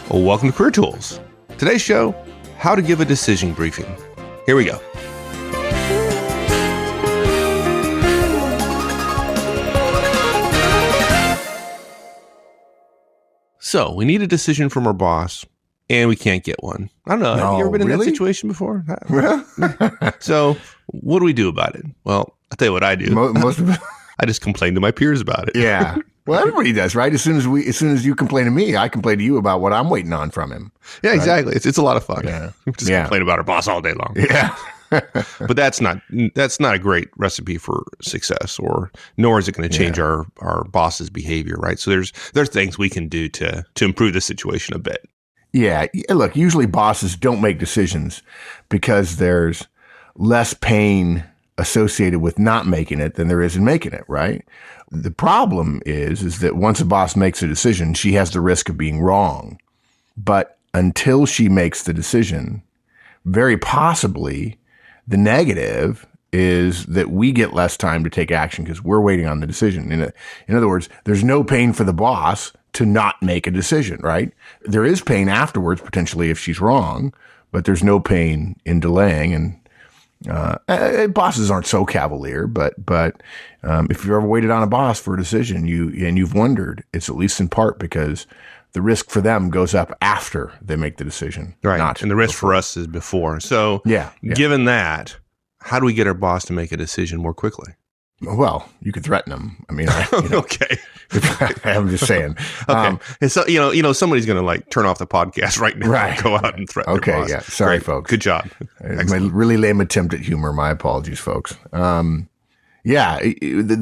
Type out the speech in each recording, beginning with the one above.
Well, welcome to Career Tools. Today's show, how to give a decision briefing. Here we go. So we need a decision from our boss, and we can't get one. I don't know. Have you ever been in that situation before? So what do we do about it? Well, I'll tell you what I do. Most of it. I just complain to my peers about it. Yeah. Well, everybody does, right? As soon as you complain to me, I complain to you about what I'm waiting on from him. Yeah, exactly. It's a lot of fun. Yeah. We just complain about our boss all day long. Yeah. But that's not a great recipe for success, nor is it going to change our boss's behavior, right? So there's things we can do to improve the situation a bit. Yeah. Look, usually bosses don't make decisions because there's less pain associated with not making it than there is in making it, right? The problem is that once a boss makes a decision, she has the risk of being wrong. But until she makes the decision, very possibly the negative is that we get less time to take action because we're waiting on the decision. In other words, there's no pain for the boss to not make a decision, right? There is pain afterwards, potentially, if she's wrong, but there's no pain in delaying. And bosses aren't so cavalier, but if you've ever waited on a boss for a decision, you've wondered, it's at least in part because the risk for them goes up after they make the decision, right? And the risk for us is before. So, given that, how do we get our boss to make a decision more quickly? Well, you could threaten them. I mean, okay. I'm just saying. Okay. And so, somebody's going to turn off the podcast right now and go out and threaten their boss. Yeah. Sorry, Great. folks. Good job. My really lame attempt at humor. My apologies, folks. The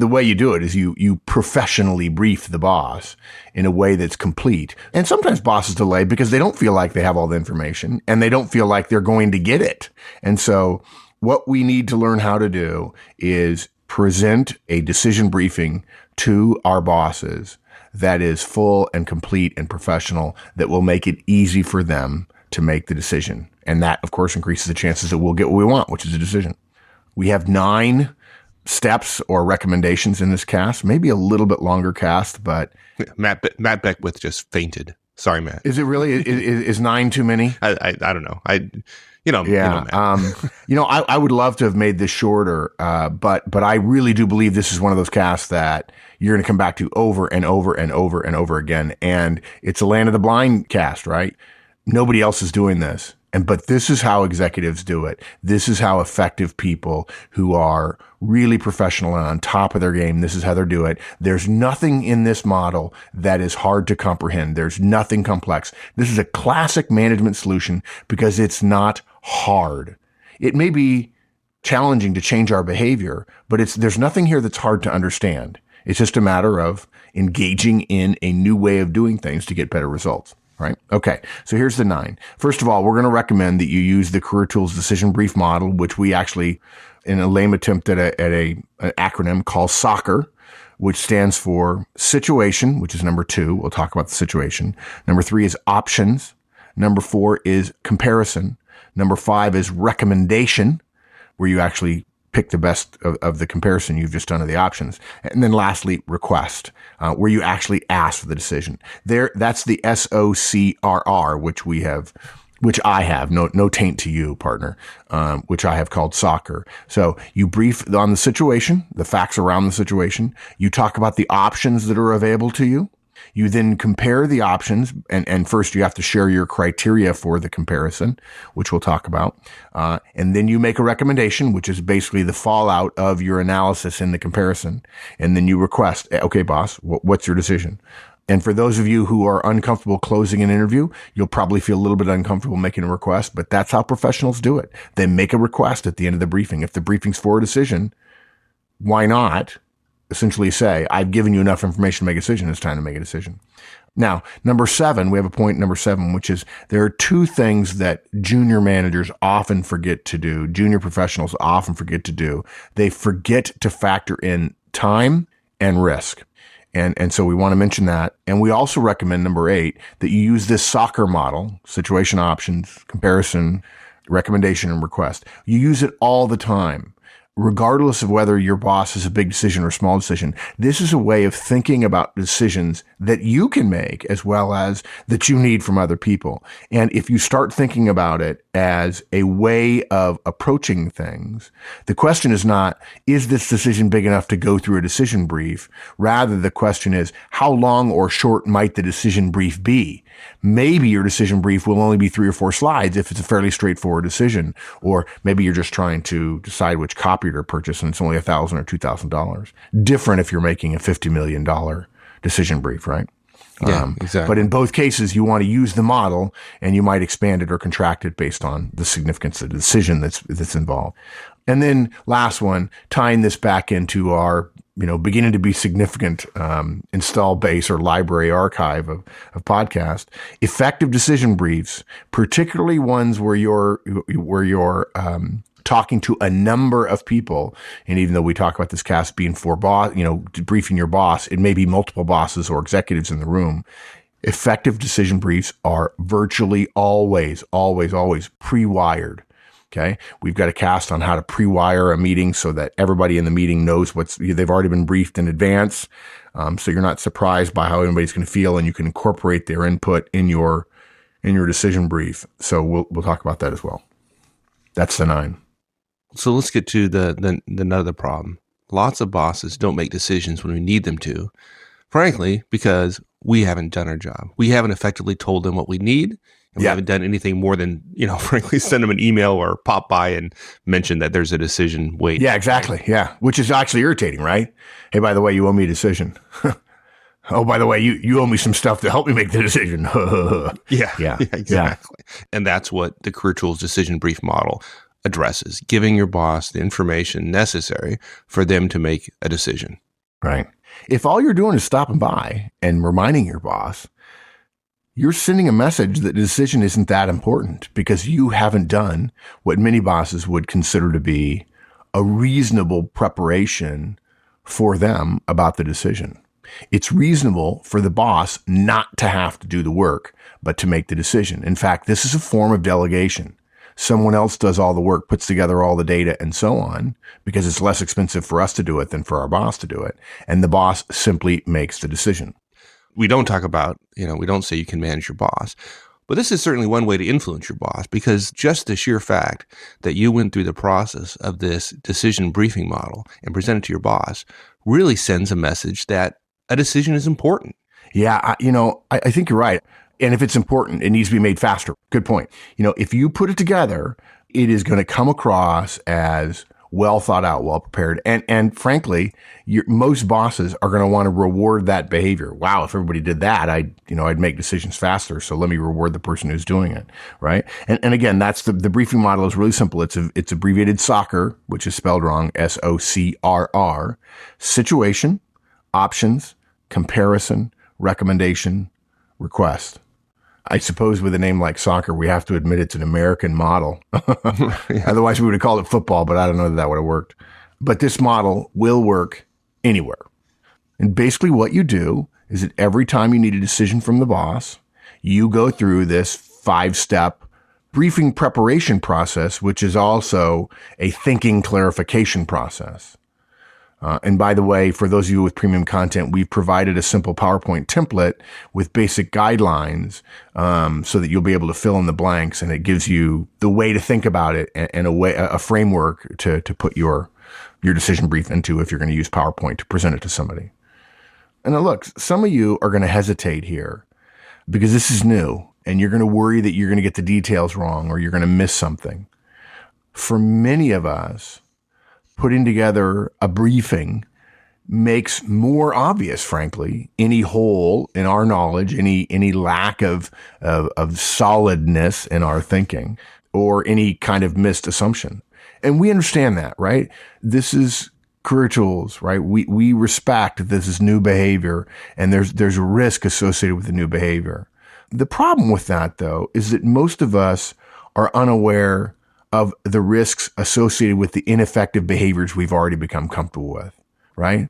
way you do it is you professionally brief the boss in a way that's complete. And sometimes bosses delay because they don't feel like they have all the information and they don't feel like they're going to get it. And so what we need to learn how to do is present a decision briefing to our bosses that is full and complete and professional, that will make it easy for them to make the decision. And that, of course, increases the chances that we'll get what we want, which is a decision. We have 9 steps or recommendations in this cast, maybe a little bit longer cast, but Matt Beckwith just fainted. Sorry, Matt. Is it really? Is 9 too many? I don't know. I would love to have made this shorter, but I really do believe this is one of those casts that you're going to come back to over and over and over and over again. And it's a Land of the Blind cast, right? Nobody else is doing this. But this is how executives do it. This is how effective people who are really professional and on top of their game, this is how they do it. There's nothing in this model that is hard to comprehend. There's nothing complex. This is a classic management solution because it's not hard. It may be challenging to change our behavior, but there's nothing here that's hard to understand. It's just a matter of engaging in a new way of doing things to get better results. Right? Okay. So here's the 9. First of all, we're going to recommend that you use the Career Tools Decision Brief Model, which we actually, in a lame attempt at an acronym, call SOCCER, which stands for situation, which is number 2. We'll talk about the situation. Number 3 is options. Number 4 is comparison. Number 5 is recommendation, where you actually pick the best of the comparison you've just done of the options. And then lastly, request, where you actually ask for the decision. That's the SOCRR, which I have, no taint to you, partner, which I have called SOCCER. So you brief on the situation, the facts around the situation. You talk about the options that are available to you. You then compare the options, and first you have to share your criteria for the comparison, which we'll talk about. And then you make a recommendation, which is basically the fallout of your analysis in the comparison. And then you request, okay, boss, what's your decision? And for those of you who are uncomfortable closing an interview, you'll probably feel a little bit uncomfortable making a request, but that's how professionals do it. They make a request at the end of the briefing. If the briefing's for a decision, why not essentially say, I've given you enough information to make a decision. It's time to make a decision. Now, number 7, we have a point number 7, which is there are 2 things that junior managers often forget to do. Junior professionals often forget to do. They forget to factor in time and risk. And so we want to mention that. And we also recommend number 8, that you use this SOCCER model, situation, options, comparison, recommendation, and request. You use it all the time. regardless of whether your boss is a big decision or a small decision, this is a way of thinking about decisions that you can make as well as that you need from other people. And if you start thinking about it as a way of approaching things, the question is not, is this decision big enough to go through a decision brief? Rather, the question is, how long or short might the decision brief be? Maybe your decision brief will only be 3 or 4 slides if it's a fairly straightforward decision, or maybe you're just trying to decide which copier to purchase and it's only $1,000 or $2,000. Different if you're making a $50 million decision brief, right? Yeah, exactly. But in both cases, you want to use the model and you might expand it or contract it based on the significance of the decision that's involved. And then last one, tying this back into our beginning to be significant install base or library archive of podcast, effective decision briefs, particularly ones where you're talking to a number of people. And even though we talk about this cast being for boss, briefing your boss, it may be multiple bosses or executives in the room. Effective decision briefs are virtually always pre-wired. Okay. We've got a cast on how to pre-wire a meeting so that everybody in the meeting knows they've already been briefed in advance. So you're not surprised by how everybody's going to feel, and you can incorporate their input in your decision brief. So we'll talk about that as well. That's the 9. So let's get to the nut of the problem. Lots of bosses don't make decisions when we need them to, frankly, because we haven't done our job. We haven't effectively told them what we need. And we haven't done anything more than, frankly, send them an email or pop by and mention that there's a decision waiting. Yeah, exactly. Yeah. Which is actually irritating, right? Hey, by the way, you owe me a decision. Oh, by the way, you owe me some stuff to help me make the decision. Yeah, exactly. And that's what the Career Tools decision brief model addresses, giving your boss the information necessary for them to make a decision. Right. If all you're doing is stopping by and reminding your boss, you're sending a message that the decision isn't that important because you haven't done what many bosses would consider to be a reasonable preparation for them about the decision. It's reasonable for the boss not to have to do the work, but to make the decision. In fact, this is a form of delegation. Someone else does all the work, puts together all the data and so on, because it's less expensive for us to do it than for our boss to do it. And the boss simply makes the decision. We don't talk about, we don't say you can manage your boss, but this is certainly one way to influence your boss, because just the sheer fact that you went through the process of this decision briefing model and presented to your boss really sends a message that a decision is important. Yeah, I think you're right. And if it's important, it needs to be made faster. Good point. If you put it together, it is going to come across as well thought out, well prepared. And frankly, most bosses are going to want to reward that behavior. Wow, if everybody did that, I'd make decisions faster. So let me reward the person who's doing it. Right. And again, that's the briefing model is really simple. It's abbreviated SOCR, which is spelled wrong, SOCRR, situation, options, comparison, recommendation, request. I suppose with a name like soccer, we have to admit it's an American model. Yeah. Otherwise, we would have called it football, but I don't know that would have worked. But this model will work anywhere. And basically what you do is that every time you need a decision from the boss, you go through this 5-step briefing preparation process, which is also a thinking clarification process. And by the way, for those of you with premium content, we've provided a simple PowerPoint template with basic guidelines so that you'll be able to fill in the blanks, and it gives you the way to think about it and a framework to put your decision brief into if you're going to use PowerPoint to present it to somebody. And now look, some of you are going to hesitate here because this is new, and you're going to worry that you're going to get the details wrong or you're going to miss something. For many of us, putting together a briefing makes more obvious, frankly, any hole in our knowledge, any lack of solidness in our thinking, or any kind of missed assumption. And we understand that, right? This is Career Tools, right? We respect that this is new behavior, and there's a risk associated with the new behavior. The problem with that, though, is that most of us are unaware of the risks associated with the ineffective behaviors we've already become comfortable with, right?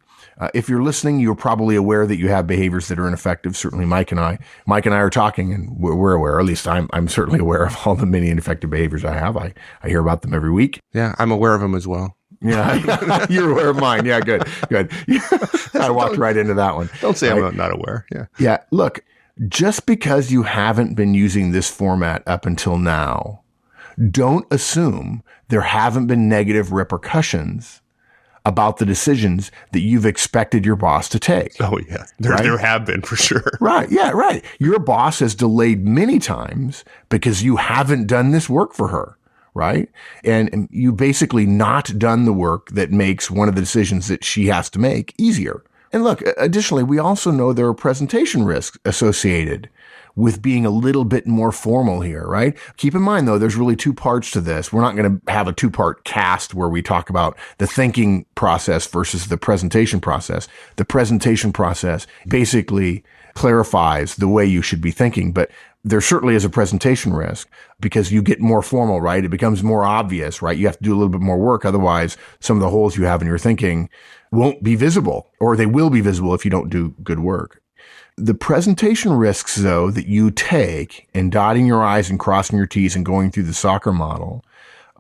If you're listening, you're probably aware that you have behaviors that are ineffective. Certainly Mike and I are talking, and we're aware, or at least I'm certainly aware of all the many ineffective behaviors I have. I hear about them every week. Yeah, I'm aware of them as well. Yeah, you're aware of mine. Yeah, good. I walked right into that one. Don't say right? I'm not aware. Yeah. Yeah, look, just because you haven't been using this format up until now, don't assume there haven't been negative repercussions about the decisions that you've expected your boss to take. Oh, yeah. There have been, for sure. Right. Yeah, right. Your boss has delayed many times because you haven't done this work for her. Right. And you basically not done the work that makes one of the decisions that she has to make easier. And look, additionally, we also know there are presentation risks associated with being a little bit more formal here, right? Keep in mind, though, there's really two parts to this. We're not going to have a two-part cast where we talk about the thinking process versus the presentation process. The presentation process basically clarifies the way you should be thinking, but there certainly is a presentation risk because you get more formal, right? It becomes more obvious, right? You have to do a little bit more work. Otherwise, some of the holes you have in your thinking won't be visible, or they will be visible if you don't do good work. The presentation risks, though, that you take in dotting your I's and crossing your T's and going through the soccer model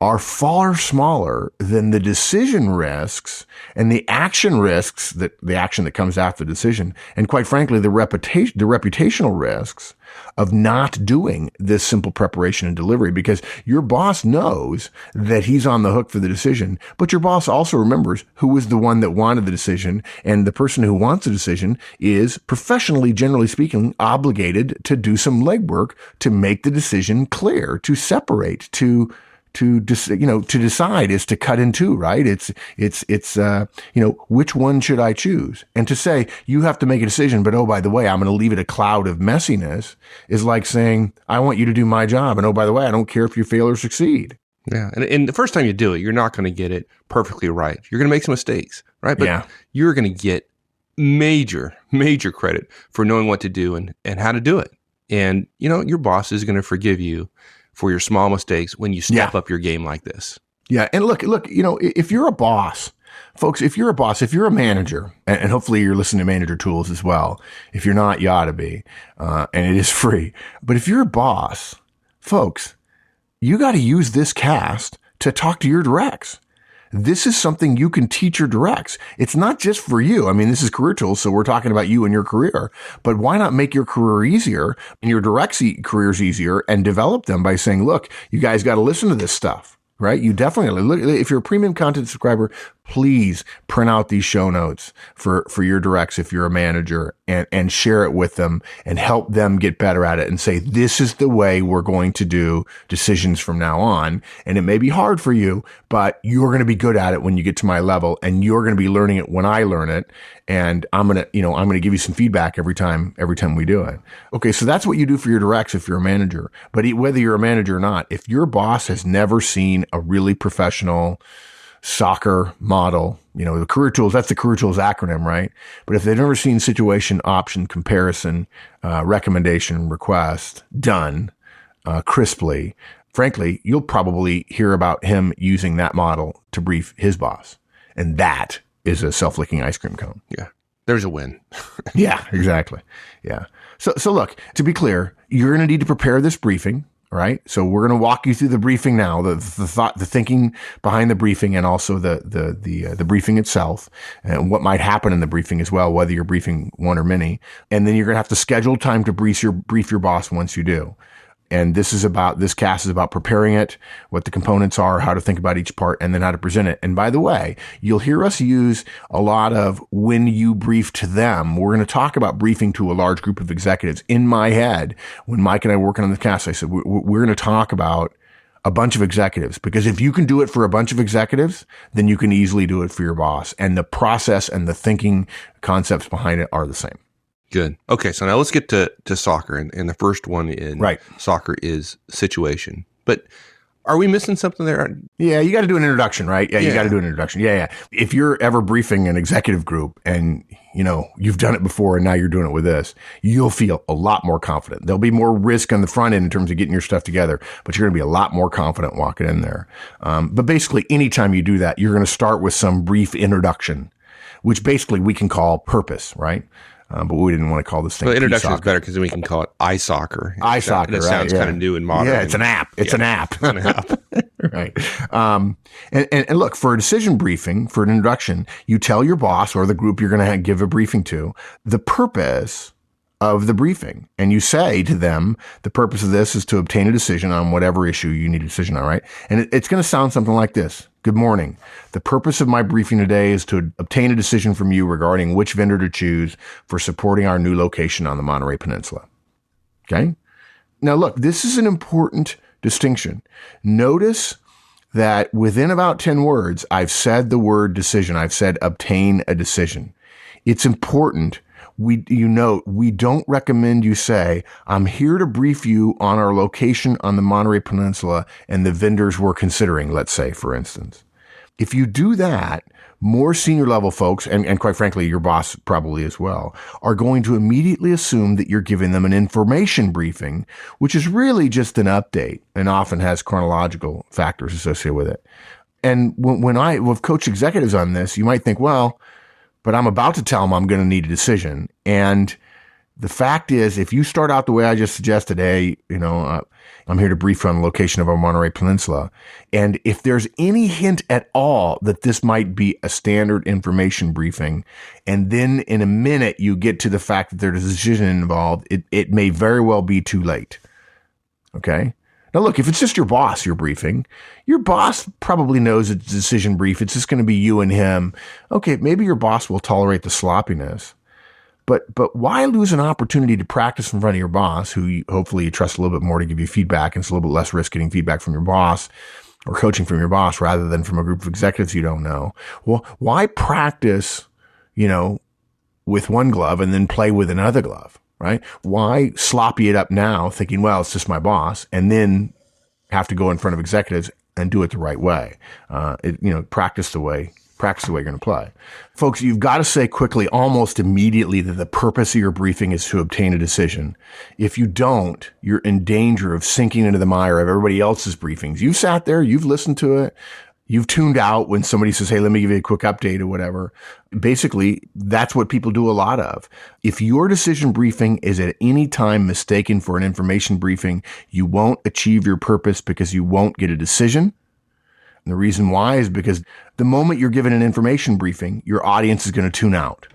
are far smaller than the decision risks and the action risks, that the action that comes after the decision. And quite frankly, the reputational risks of not doing this simple preparation and delivery, because your boss knows that he's on the hook for the decision, but your boss also remembers who was the one that wanted the decision. And the person who wants the decision is professionally, generally speaking, obligated to do some legwork to make the decision clear, to separate, to decide is to cut in two, right? It's which one should I choose? And to say, you have to make a decision, but oh, by the way, I'm going to leave it a cloud of messiness is like saying, I want you to do my job. And oh, by the way, I don't care if you fail or succeed. Yeah. And the first time you do it, you're not going to get it perfectly right. You're going to make some mistakes, right? But you're going to get major credit for knowing what to do and how to do it. And, your boss is going to forgive you for your small mistakes when you step up your game like this. Yeah. And look, if you're a boss, folks, if you're a manager, and hopefully you're listening to Manager Tools as well. If you're not, you ought to be. And it is free. But if you're a boss, folks, you got to use this cast to talk to your directs. This is something you can teach your directs. It's not just for you. I mean, this is Career Tools, so we're talking about you and your career. But why not make your career easier and your directs' careers easier and develop them by saying, look, you guys got to listen to this stuff, right? You definitely look. If you're a premium content subscriber, please print out these show notes for your directs if you're a manager and share it with them and help them get better at it and say, this is the way we're going to do decisions from now on. And it may be hard for you, but you're going to be good at it when you get to my level, and you're going to be learning it when I learn it. And I'm going to give you some feedback every time we do it. Okay. So that's what you do for your directs if you're a manager, but whether you're a manager or not, if your boss has never seen a really professional soccer model, the Career Tools, that's the Career Tools acronym, right? But if they've never seen situation, option, comparison, recommendation, request done crisply, frankly, you'll probably hear about him using that model to brief his boss. And that is a self-licking ice cream cone. Yeah. There's a win. Yeah, exactly. Yeah. So look, to be clear, you're going to need to prepare this briefing. All right. So we're going to walk you through the briefing now, the thinking behind the briefing, and also the briefing itself, and what might happen in the briefing as well, whether you're briefing one or many. And then you're going to have to schedule time to brief your boss once you do. And this cast is about preparing it, what the components are, how to think about each part, and then how to present it. And by the way, you'll hear us use a lot of when you brief to them. We're going to talk about briefing to a large group of executives. In my head, when Mike and I were working on the cast, I said, we're going to talk about a bunch of executives, because if you can do it for a bunch of executives, then you can easily do it for your boss. And the process and the thinking concepts behind it are the same. Good. Okay, so now let's get to soccer, and the first one in soccer is situation. But are we missing something there? Yeah, you got to do an introduction, right? Yeah, you got to do an introduction. Yeah. If you're ever briefing an executive group and, you've done it before and now you're doing it with this, you'll feel a lot more confident. There'll be more risk on the front end in terms of getting your stuff together, but you're going to be a lot more confident walking in there. But basically, anytime you do that, you're going to start with some brief introduction, which basically we can call purpose, right? But we didn't want to call this thing. Well, introduction is better because then we can call it iSoccer. iSoccer, It sounds kind of new and modern. Yeah, it's an app. It's an app. It's an app. Right. And look, for a decision briefing, for an introduction, you tell your boss or the group you're going to give a briefing to the purpose of the briefing. And you say to them, the purpose of this is to obtain a decision on whatever issue you need a decision on, right? And it's going to sound something like this. Good morning. The purpose of my briefing today is to obtain a decision from you regarding which vendor to choose for supporting our new location on the Monterey Peninsula. Okay? Now, look, this is an important distinction. Notice that within about 10 words, I've said the word decision. I've said obtain a decision. It's important. We don't recommend you say, I'm here to brief you on our location on the Monterey Peninsula and the vendors we're considering, let's say, for instance. If you do that, more senior level folks, and quite frankly, your boss probably as well, are going to immediately assume that you're giving them an information briefing, which is really just an update and often has chronological factors associated with it. And when I've coached executives on this, you might think, well, but I'm about to tell them I'm going to need a decision. And the fact is, if you start out the way I just suggested, hey, I'm here to brief on the location of our Monterey Peninsula. And if there's any hint at all that this might be a standard information briefing, and then in a minute you get to the fact that there's a decision involved, it may very well be too late. Okay? Now look, if it's just your boss you're briefing, your boss probably knows it's a decision brief. It's just going to be you and him. Okay, maybe your boss will tolerate the sloppiness. But why lose an opportunity to practice in front of your boss, who hopefully you trust a little bit more to give you feedback, and it's a little bit less risk getting feedback from your boss or coaching from your boss rather than from a group of executives you don't know? Well, why practice, with one glove and then play with another glove, right? Why sloppy it up now thinking, well, it's just my boss, and then have to go in front of executives and do it the right way? Practice the way you're going to play. Folks, you've got to say quickly, almost immediately, that the purpose of your briefing is to obtain a decision. If you don't, you're in danger of sinking into the mire of everybody else's briefings. You've sat there, you've listened to it, you've tuned out when somebody says, hey, let me give you a quick update or whatever. Basically, that's what people do a lot of. If your decision briefing is at any time mistaken for an information briefing, you won't achieve your purpose because you won't get a decision. And the reason why is because the moment you're given an information briefing, your audience is going to tune out.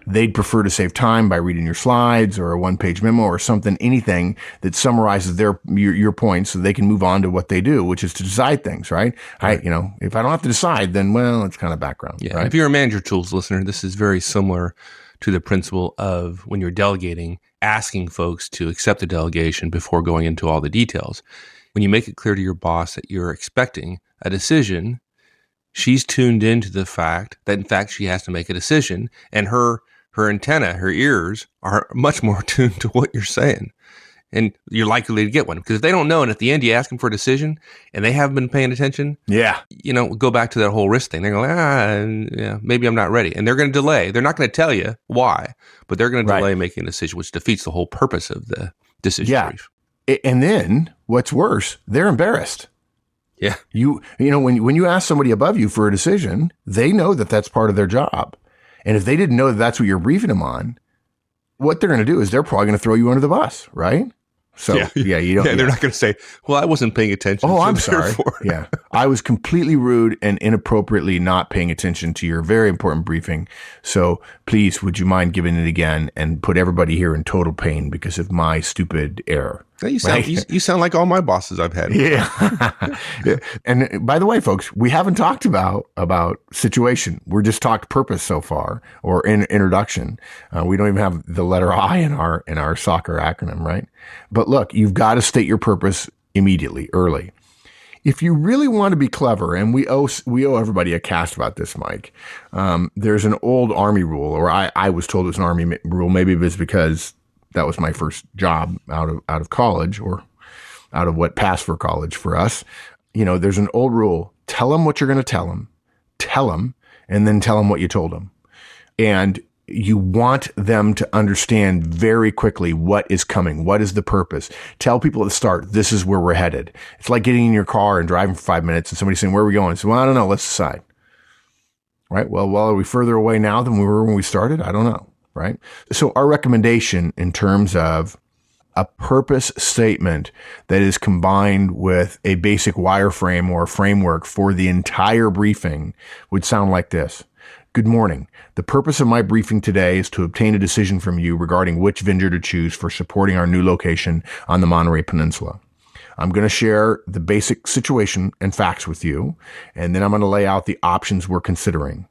They'd prefer to save time by reading your slides or a one-page memo or something, anything that summarizes your points so they can move on to what they do, which is to decide things, right? If I don't have to decide, then, well, it's kind of background. Yeah. Right? If you're a manager tools listener, this is very similar to the principle of when you're delegating, asking folks to accept the delegation before going into all the details. When you make it clear to your boss that you're expecting a decision, she's tuned into the fact that, in fact, she has to make a decision, and her antenna, her ears are much more tuned to what you're saying, and you're likely to get one. Because if they don't know, and at the end you ask them for a decision, and they haven't been paying attention, go back to that whole risk thing. They're going, maybe I'm not ready, and they're going to delay. They're not going to tell you why, but they're going to delay making a decision, which defeats the whole purpose of the decision brief. And then what's worse, they're embarrassed. Yeah. When you ask somebody above you for a decision, they know that that's part of their job. And if they didn't know that that's what you're briefing them on, what they're going to do is they're probably going to throw you under the bus, right? So, you don't. Yeah, they're not going to say, well, I wasn't paying attention. Oh, I'm sorry. Yeah. I was completely rude and inappropriately not paying attention to your very important briefing. So please, would you mind giving it again and put everybody here in total pain because of my stupid error? You sound like all my bosses I've had. Yeah. And by the way, folks, we haven't talked about situation. We're just talked purpose so far, or introduction. We don't even have the letter I in our soccer acronym, right? But look, you've got to state your purpose immediately, early. If you really want to be clever, and we owe everybody a cast about this, Mike, there's an old Army rule, or I was told it was an Army rule. Maybe it was because that was my first job out of college, or out of what passed for college for us. There's an old rule. Tell them what you're going to tell them, and then tell them what you told them. And you want them to understand very quickly what is coming. What is the purpose? Tell people at the start, this is where we're headed. It's like getting in your car and driving for 5 minutes and somebody saying, where are we going? So, well, I don't know. Let's decide. Right? Well, are we further away now than we were when we started? I don't know. Right? So our recommendation in terms of A purpose statement that is combined with a basic wireframe or framework for the entire briefing would sound like this. Good morning. The purpose of my briefing today is to obtain a decision from you regarding which vendor to choose for supporting our new location on the Monterey Peninsula. I'm going to share the basic situation and facts with you, and then I'm going to lay out the options we're considering.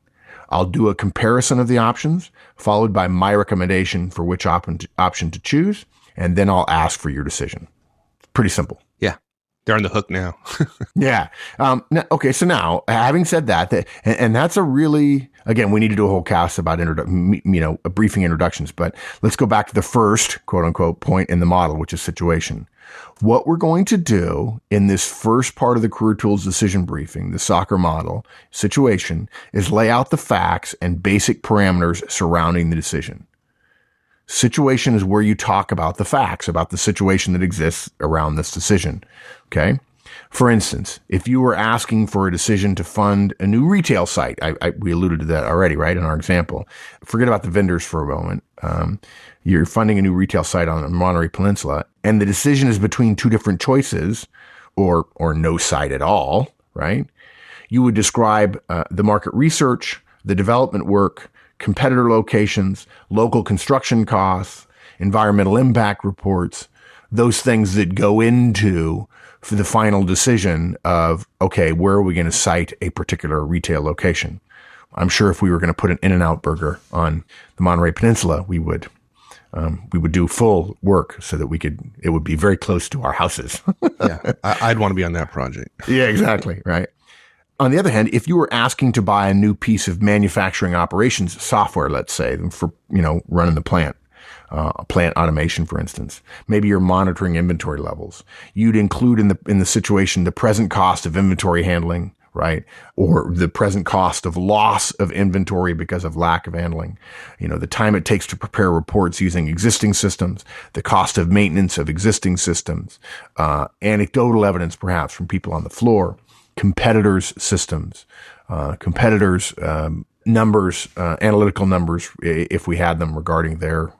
I'll do a comparison of the options, followed by my recommendation for which option to choose, and then I'll ask for your decision. Pretty simple. Yeah. They're on the hook now. Yeah. Okay. So now, having said that, and that's a really, again, we need to do a whole cast about briefing introductions, but let's go back to the first quote unquote point in the model, which is situation. What we're going to do in this first part of the Career Tools decision briefing, the soccer model situation, is lay out the facts and basic parameters surrounding the decision. Situation is where you talk about the facts, about the situation that exists around this decision. Okay. For instance, if you were asking for a decision to fund a new retail site, we alluded to that already, right? In our example, forget about the vendors for a moment. You're funding a new retail site on the Monterey Peninsula, and the decision is between two different choices or no site at all, right? You would describe the market research, the development work, competitor locations, local construction costs, environmental impact reports, those things that go into for the final decision of, okay, where are we going to site a particular retail location? I'm sure if we were going to put an In-N-Out burger on the Monterey Peninsula, we would do full work so that it would be very close to our houses. Yeah. I'd want to be on that project. Yeah, exactly. Right. On the other hand, if you were asking to buy a new piece of manufacturing operations software, let's say, for, running the plant automation, for instance, maybe you're monitoring inventory levels, you'd include in the situation the present cost of inventory handling, right? Or the present cost of loss of inventory because of lack of handling, the time it takes to prepare reports using existing systems, the cost of maintenance of existing systems, anecdotal evidence perhaps from people on the floor, competitors' systems, competitors' numbers, analytical numbers, if we had them regarding their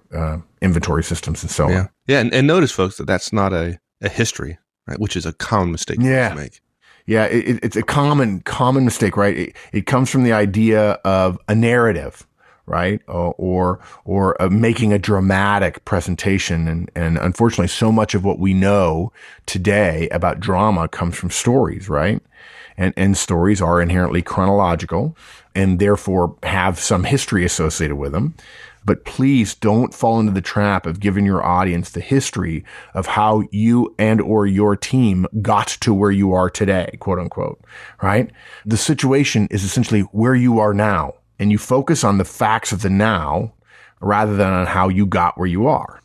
inventory systems and so on. Yeah. And notice, folks, that that's not a history, right? Which is a common mistake to make. Yeah. It's a common mistake, right? It comes from the idea of a narrative, right? Or making a dramatic presentation. And unfortunately, so much of what we know today about drama comes from stories, right? And stories are inherently chronological and therefore have some history associated with them. But please don't fall into the trap of giving your audience the history of how you and or your team got to where you are today, quote unquote, right? The situation is essentially where you are now, and you focus on the facts of the now rather than on how you got where you are.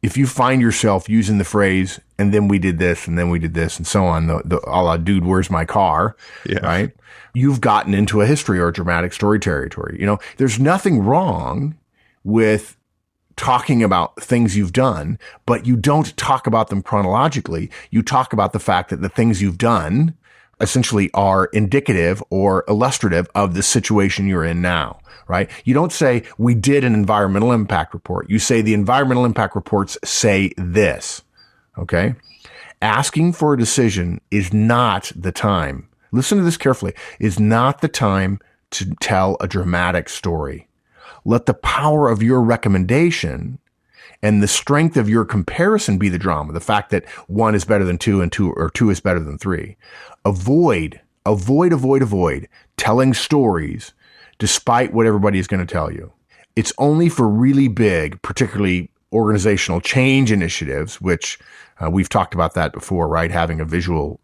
If you find yourself using the phrase, and then we did this, and then we did this, and so on, the a la, dude, where's my car? Yeah. Right? You've gotten into a history or a dramatic story territory. There's nothing wrong with talking about things you've done, but you don't talk about them chronologically. You talk about the fact that the things you've done essentially are indicative or illustrative of the situation you're in now, right? You don't say, we did an environmental impact report. You say the environmental impact reports say this, okay? Asking for a decision is not the time. Listen to this carefully. Is not the time to tell a dramatic story. Let the power of your recommendation and the strength of your comparison be the drama. The fact that 1 is better than 2 and 2 is better than 3. Avoid telling stories despite what everybody is going to tell you. It's only for really big, particularly organizational change initiatives, which we've talked about that before, right? Having a visual,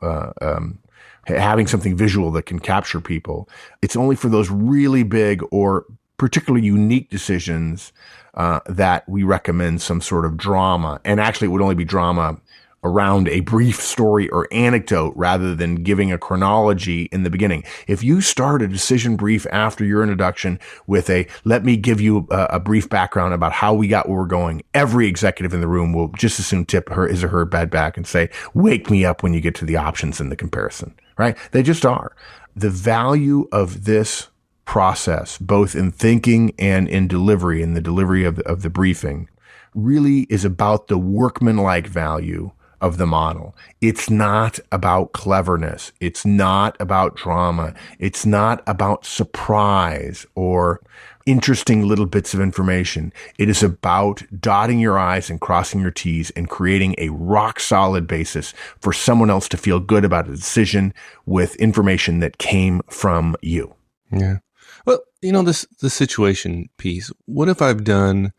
having something visual that can capture people. It's only for those really big or particularly unique decisions that we recommend some sort of drama. And actually, it would only be drama around a brief story or anecdote rather than giving a chronology in the beginning. If you start a decision brief after your introduction with let me give you a brief background about how we got where we're going, every executive in the room will just as soon tip his or her bed back and say, wake me up when you get to the options in the comparison, right? They just are. The value of this process, both in thinking and in delivery, in the delivery of the briefing, really is about the workmanlike value of the model. It's not about cleverness. It's not about drama. It's not about surprise or interesting little bits of information. It is about dotting your I's and crossing your T's and creating a rock solid basis for someone else to feel good about a decision with information that came from you. Yeah. Well, the situation piece, what if I've done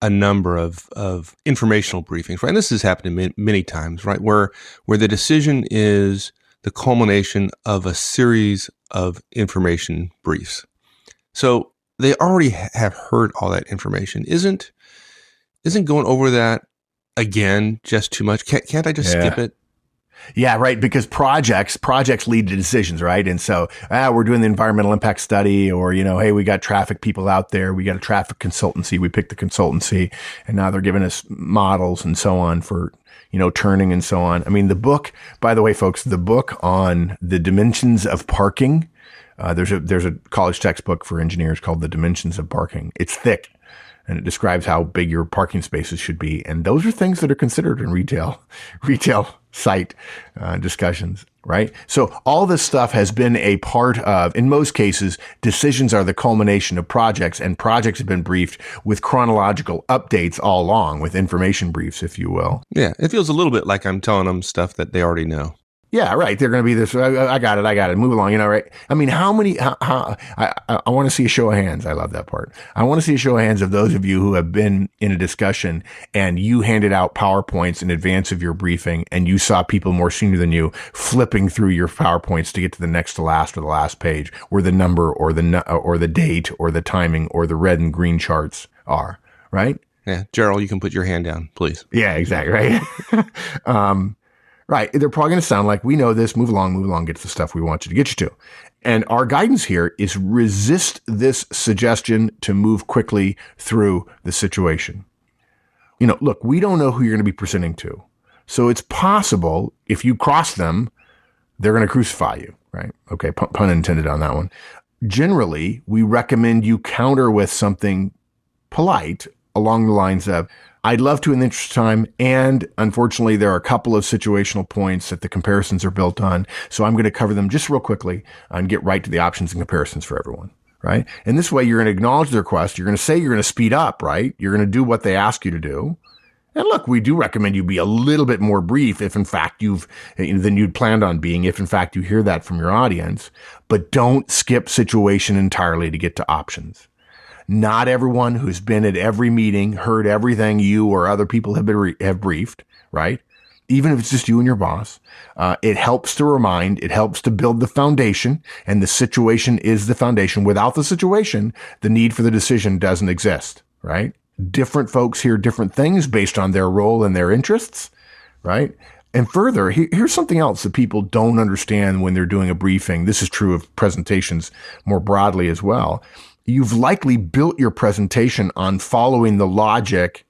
a number of informational briefings, right? And this has happened many times, right? Where the decision is the culmination of a series of information briefs. So they already have heard all that information. Isn't going over that again just too much? Can't I just skip it? Yeah, right. Because projects lead to decisions, right? And so, we're doing the environmental impact study, or, hey, we got traffic people out there. We got a traffic consultancy. We picked the consultancy, and now they're giving us models and so on for, turning and so on. I mean, the book, by the way, folks, the book on the dimensions of parking, there's a college textbook for engineers called The Dimensions of Parking. It's thick, and it describes how big your parking spaces should be. And those are things that are considered in retail site discussions, right? So all this stuff has been a part of, in most cases, decisions are the culmination of projects, and projects have been briefed with chronological updates all along, with information briefs, if you will. Yeah, it feels a little bit like I'm telling them stuff that they already know. Yeah, right. They're going to be this. I got it. Move along. Right. I mean, how many? I want to see a show of hands. I love that part. I want to see a show of hands of those of you who have been in a discussion and you handed out PowerPoints in advance of your briefing, and you saw people more senior than you flipping through your PowerPoints to get to the next to last or the last page, where the number or the date or the timing or the red and green charts are. Right. Yeah, Gerald, you can put your hand down, please. Yeah, exactly. Right. Right. They're probably going to sound like, we know this, move along, get to the stuff we want you to get you to. And our guidance here is resist this suggestion to move quickly through the situation. Look, we don't know who you're going to be presenting to. So it's possible if you cross them, they're going to crucify you, right? Okay, pun intended on that one. Generally, we recommend you counter with something polite along the lines of, I'd love to in the interest of time, and unfortunately, there are a couple of situational points that the comparisons are built on, so I'm going to cover them just real quickly and get right to the options and comparisons for everyone, right? And this way, you're going to acknowledge their request. You're going to say you're going to speed up, right? You're going to do what they ask you to do. And look, we do recommend you be a little bit more brief if, in fact, than you'd planned on being, if, in fact, you hear that from your audience. But don't skip situation entirely to get to options. Not everyone who's been at every meeting heard everything you or other people have briefed, right? Even if it's just you and your boss. It helps to remind, it helps to build the foundation, and the situation is the foundation. Without the situation, the need for the decision doesn't exist, right? Different folks hear different things based on their role and their interests, right? And further, here's something else that people don't understand when they're doing a briefing. This is true of presentations more broadly as well. You've likely built your presentation on following the logic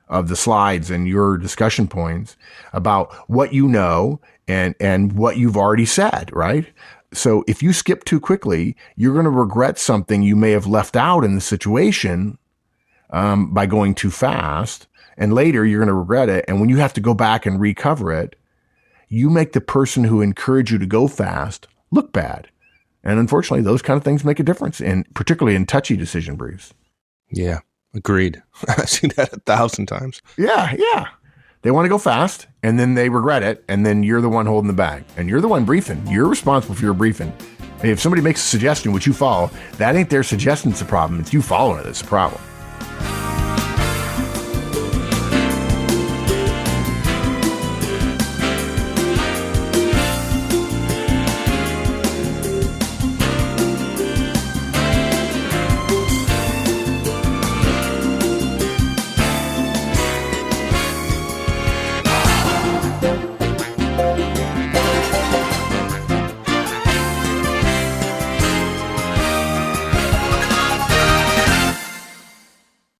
of the slides and your discussion points about what you know and what you've already said, right? So if you skip too quickly, you're going to regret something you may have left out in the situation by going too fast. And later you're going to regret it. And when you have to go back and recover it, you make the person who encouraged you to go fast look bad. And unfortunately, those kind of things make a difference, particularly in touchy decision briefs. Yeah, agreed. I've seen that 1,000 times. Yeah. They want to go fast, and then they regret it, and then you're the one holding the bag. And you're the one briefing. You're responsible for your briefing. If somebody makes a suggestion which you follow, that ain't their suggestion that's the problem. It's you following it that's the problem.